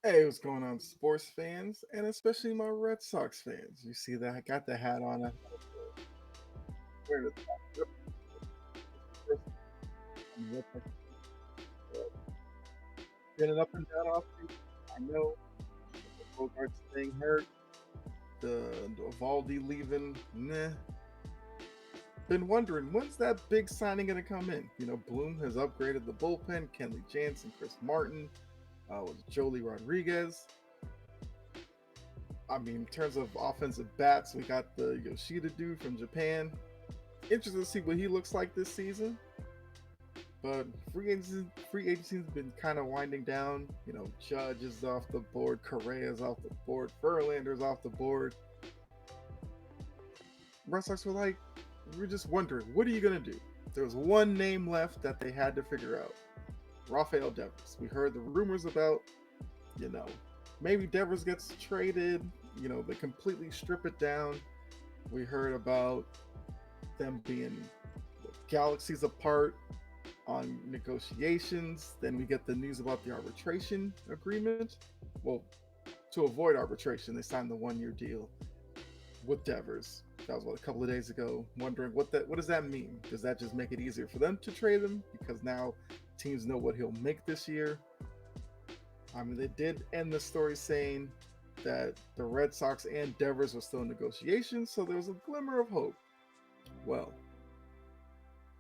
Hey, what's going on, sports fans, and especially my Red Sox fans? You see that I got the hat on. I wear the top. Yep, this is the first time the Red Sox uh, been an up and down offseason. I know the Bogarts staying hurt, the Evaldi leaving. Nah, been wondering when's that big signing gonna come in. Bloom has upgraded the bullpen. Kenley Jansen, Chris Martin, was Jolie Rodriguez. I mean, in terms of offensive bats, we got the Yoshida dude from Japan. Interested to see what he looks like this season. But free agency's been kind of winding down. Judge is off the board, Correa's off the board, Verlander's off the board. Red Sox were like, we're just wondering, what are you gonna do? There was one name left that they had to figure out: Rafael Devers. We heard the rumors about, you know, maybe Devers gets traded. They completely strip it down. We heard about them being galaxies apart on negotiations. Then we get the news about the arbitration agreement. Well, to avoid arbitration, they signed the 1 year deal with Devers. That was what, a couple of days ago. Wondering what does that mean? Does that just make it easier for them to trade him because now teams know what he'll make this year? I mean, they did end the story saying that the Red Sox and Devers were still in negotiations, so there was a glimmer of hope. Well,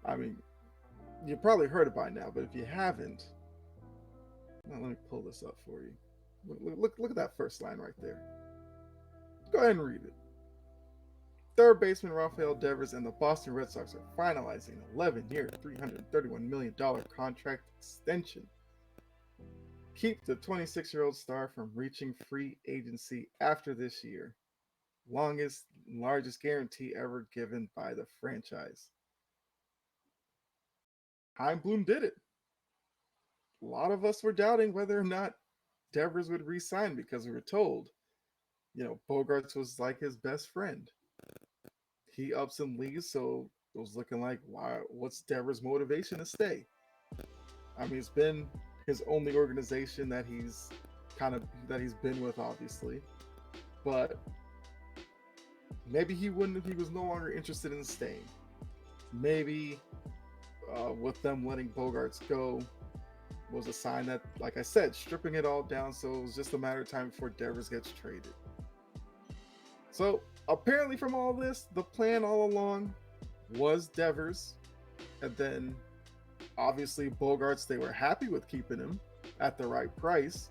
I mean, you probably heard it by now, but if you haven't, well, let me pull this up for you. Look at that first line right there. Go ahead and read it. Third baseman Rafael Devers and the Boston Red Sox are finalizing an 11-year, $331 million contract extension. Keep the 26-year-old star from reaching free agency after this year. Longest, largest guarantee ever given by the franchise. Heim Bloom did it. A lot of us were doubting whether or not Devers would re-sign because we were told, Bogarts was like his best friend. He ups and leaves, so it was looking like, why? What's Devers' motivation to stay? I mean, it's been his only organization that he's been with, obviously. But maybe he wouldn't if he was no longer interested in staying. Maybe with them letting Bogarts go was a sign that, like I said, stripping it all down, so it was just a matter of time before Devers gets traded. So apparently, from all this, the plan all along was Devers, and then obviously Bogarts. They were happy with keeping him at the right price,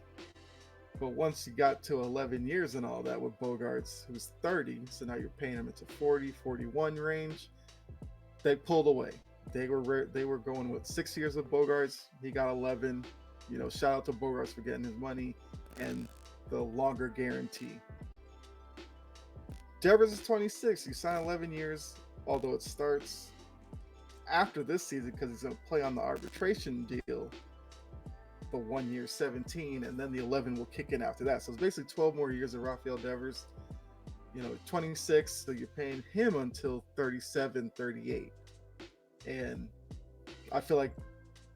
but once you got to 11 years and all that with Bogarts, who's 30, so now you're paying him into 40, 41 range. They pulled away. They were going with 6 years with Bogarts. He got 11. Shout out to Bogarts for getting his money and the longer guarantee. Devers is 26. You sign 11 years, although it starts after this season because he's going to play on the arbitration deal, the 1 year 17, and then the 11 will kick in after that. So it's basically 12 more years of Rafael Devers. 26, so you're paying him until 37, 38. And I feel like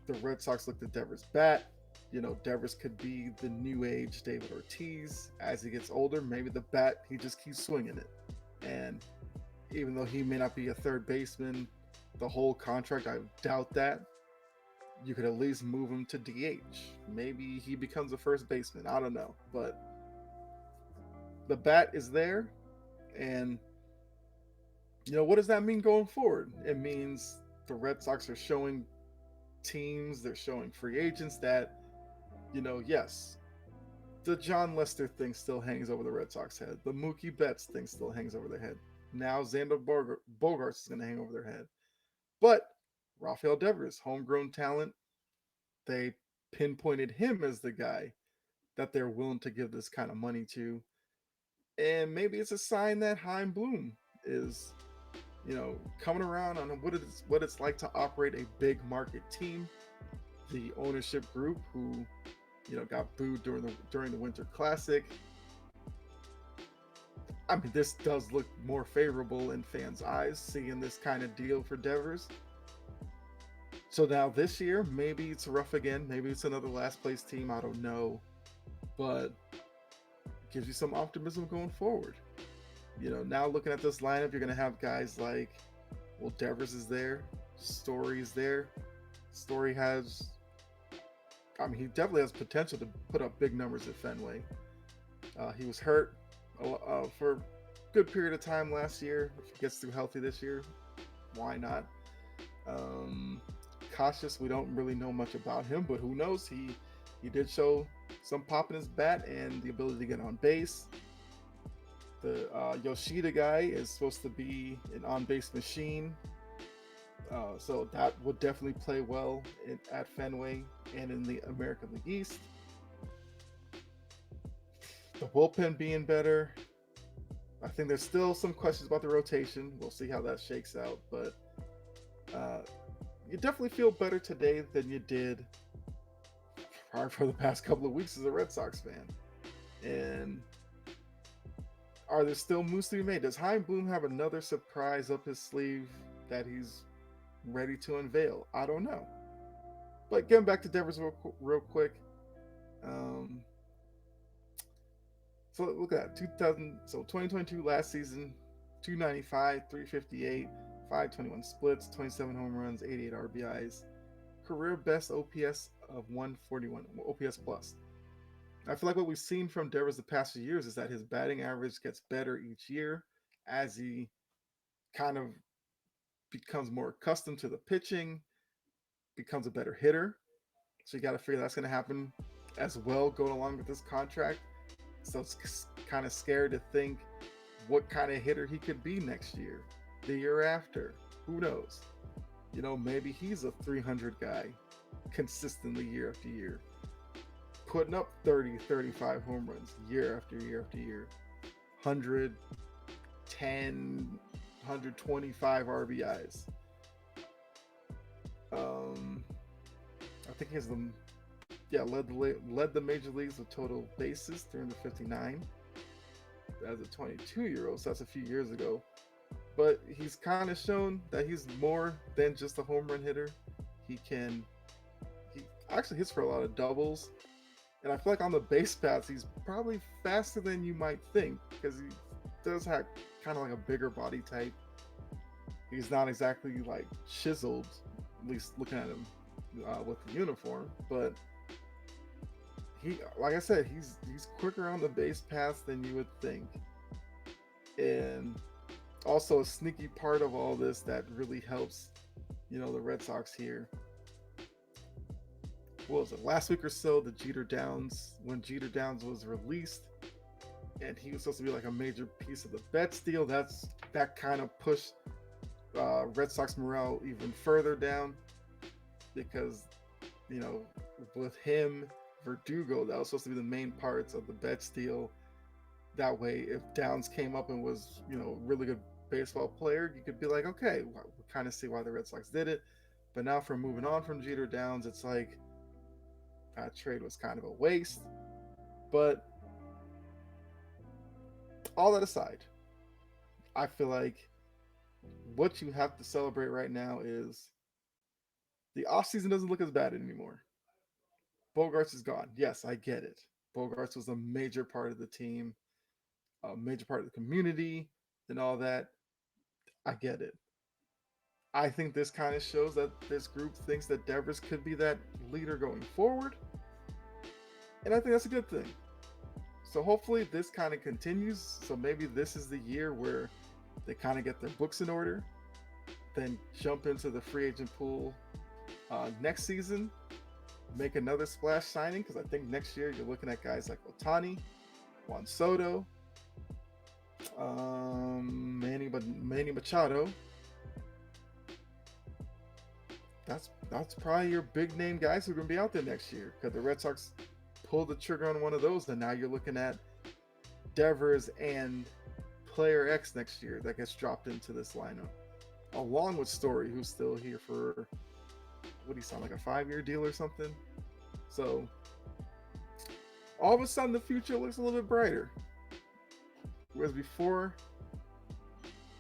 the Red Sox looked at Devers' bat. Devers could be the new age David Ortiz as he gets older. Maybe the bat, he just keeps swinging it. And even though he may not be a third baseman the whole contract, I doubt that. You could at least move him to DH. Maybe he becomes a first baseman. I don't know. But the bat is there. And, what does that mean going forward? It means the Red Sox are showing teams, they're showing free agents that, yes, the John Lester thing still hangs over the Red Sox head. The Mookie Betts thing still hangs over their head. Now Xander Bogarts is going to hang over their head. But Rafael Devers, homegrown talent, they pinpointed him as the guy that they're willing to give this kind of money to. And maybe it's a sign that Heim Bloom is, coming around on what it's like to operate a big market team. The ownership group who, got booed during the Winter Classic. I mean, this does look more favorable in fans' eyes, seeing this kind of deal for Devers. So now this year, maybe it's rough again. Maybe it's another last place team. I don't know. but gives you some optimism going forward. Now looking at this lineup, you're going to have guys like, well, Devers is there, Story is there. Story has, he definitely has potential to put up big numbers at Fenway. He was hurt for a good period of time last year. If he gets through healthy this year, why not? Cautious, we don't really know much about him, but who knows? He did show some pop in his bat and the ability to get on base. The Yoshida guy is supposed to be an on-base machine, so that would definitely play well at Fenway and in the American League East. The bullpen being better. I think there's still some questions about the rotation. We'll see how that shakes out, but you definitely feel better today than you did for the past couple of weeks as a Red Sox fan. And are there still moves to be made? Does Chaim Bloom have another surprise up his sleeve that he's ready to unveil? I don't know. But getting back to Devers real quick. So look at that. 2022 last season, 295, 358, 521 splits, 27 home runs, 88 RBIs. Career best OPS of 141, OPS plus. I feel like what we've seen from Devers the past few years is that his batting average gets better each year as he kind of becomes more accustomed to the pitching, becomes a better hitter. So you got to figure that's going to happen as well going along with this contract. So it's kind of scary to think what kind of hitter he could be next year, the year after. Who knows? Maybe he's a 300 guy consistently year after year, putting up 30, 35 home runs year after year after year, 110, 125 RBIs. I think he has led the major leagues with total bases, 359, as a 22-year-old. So that's a few years ago. But he's kind of shown that he's more than just a home run hitter. He actually hits for a lot of doubles. And I feel like on the base paths, he's probably faster than you might think because he does have kind of like a bigger body type. He's not exactly like chiseled, at least looking at him with the uniform. But like I said, he's quicker on the base paths than you would think. And also a sneaky part of all this that really helps, the Red Sox here. What was it, last week or so, when Jeter Downs was released and he was supposed to be like a major piece of the Betts deal, that kind of pushed Red Sox morale even further down because, with him, Verdugo, that was supposed to be the main parts of the Betts deal. That way, if Downs came up and was, a really good baseball player, you could be like, okay, we kind of see why the Red Sox did it. But now from moving on from Jeter Downs, it's like that trade was kind of a waste. But all that aside, I feel like what you have to celebrate right now is the offseason doesn't look as bad anymore. Bogarts is gone. Yes, I get it. Bogarts was a major part of the team, a major part of the community, and all that. I get it. I think this kind of shows that this group thinks that Devers could be that leader going forward. And I think that's a good thing. So hopefully this kind of continues. So maybe this is the year where they kind of get their books in order, then jump into the free agent pool next season, make another splash signing, because I think next year you're looking at guys like Ohtani, Juan Soto, Manny Machado. That's probably your big name guys who are going to be out there next year, because the Red Sox pulled the trigger on one of those, and now you're looking at Devers and Player X next year that gets dropped into this lineup, along with Story, who's still here for, what do you sound like, a 5-year deal or something? So all of a sudden the future looks a little bit brighter. Whereas before,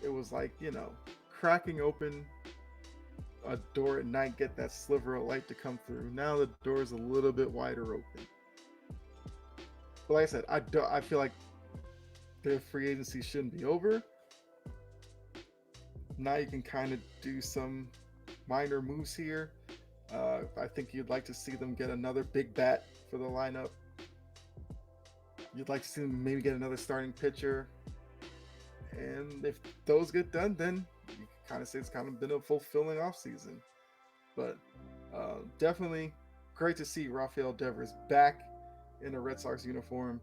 it was like, cracking open a door at night, get that sliver of light to come through. Now the door is a little bit wider open. But like I said, I feel like the free agency shouldn't be over. Now you can kind of do some minor moves here. I think you'd like to see them get another big bat for the lineup. You'd like to see them maybe get another starting pitcher. And if those get done, then you can kind of say it's kind of been a fulfilling offseason. But definitely great to see Rafael Devers back in a Red Sox uniform.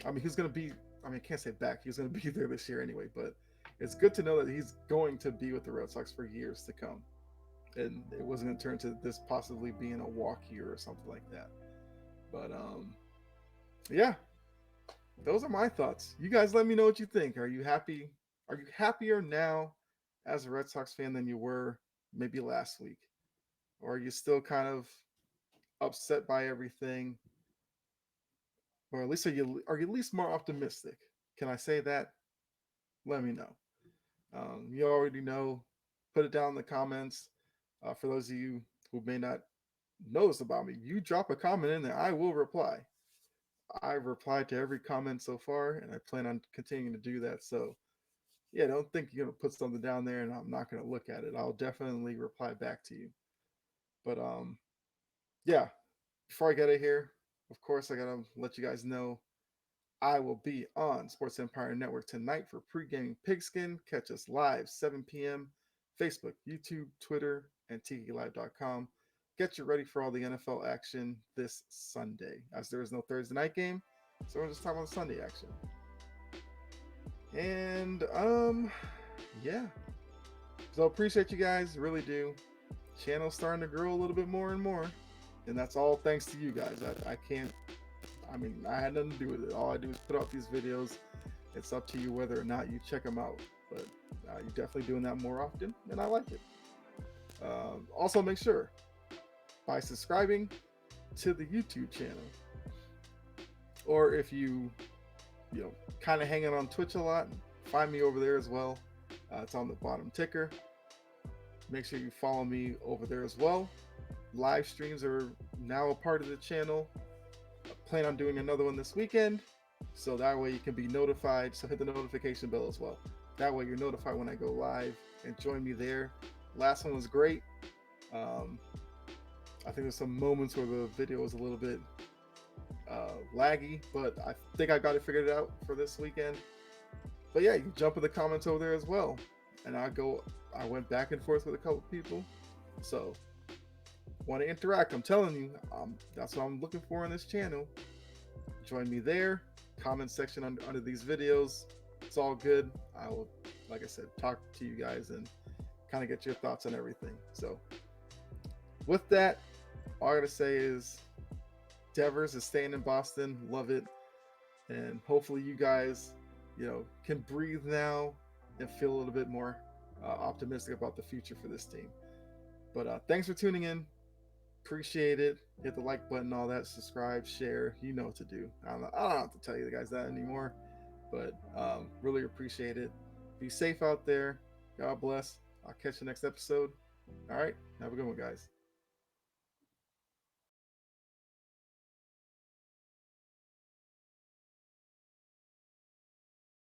I mean, he's going to be, I mean, I can't say back. He's going to be there this year anyway, but it's good to know that he's going to be with the Red Sox for years to come. And it wasn't going to turn to this possibly being a walk year or something like that. But yeah, those are my thoughts. You guys let me know what you think. Are you happy? Are you happier now as a Red Sox fan than you were maybe last week? Or are you still kind of upset by everything? Or at least are you at least more optimistic? Can I say that? Let me know. You already know. Put it down in the comments. For those of you who may not know this about me, you drop a comment in there, I will reply. I've replied to every comment so far, and I plan on continuing to do that. So, yeah, don't think you're gonna put something down there and I'm not gonna look at it. I'll definitely reply back to you. But yeah. Before I get out of here, of course, I gotta let you guys know I will be on Sports Empire Network tonight for pre-gaming Pigskin. Catch us live 7 p.m. Facebook, YouTube, Twitter, and TikiLive.com. Get you ready for all the NFL action this Sunday, as there is no Thursday night game, so we're just talking about Sunday action. And yeah. So appreciate you guys, really do. Channel's starting to grow a little bit more and more, and that's all thanks to you guys. I can't. I mean, I had nothing to do with it. All I do is put out these videos. It's up to you whether or not you check them out. But you're definitely doing that more often, and I like it. Also, make sure by subscribing to the YouTube channel, or if you kind of hanging on Twitch a lot, find me over there as well. It's on the bottom ticker. Make sure you follow me over there as well. Live streams are now a part of the channel. I plan on doing another one this weekend, so that way you can be notified. So hit the notification bell as well. That way you're notified when I go live, and join me there. Last one was great. I think there's some moments where the video was a little bit laggy, but I think I got it figured out for this weekend. But yeah, you can jump in the comments over there as well. And I went back and forth with a couple people. So want to interact, I'm telling you, that's what I'm looking for on this channel. Join me there. Comment section under these videos. It's all good. I will, like I said, talk to you guys and kind of get your thoughts on everything. So with that, all I gotta say is Devers is staying in Boston. Love it. And hopefully you guys, can breathe now and feel a little bit more optimistic about the future for this team. But thanks for tuning in. Appreciate it. Hit the like button, all that. Subscribe, share. You know what to do. I don't have to tell you guys that anymore. But really appreciate it. Be safe out there. God bless. I'll catch you next episode. All right. Have a good one, guys.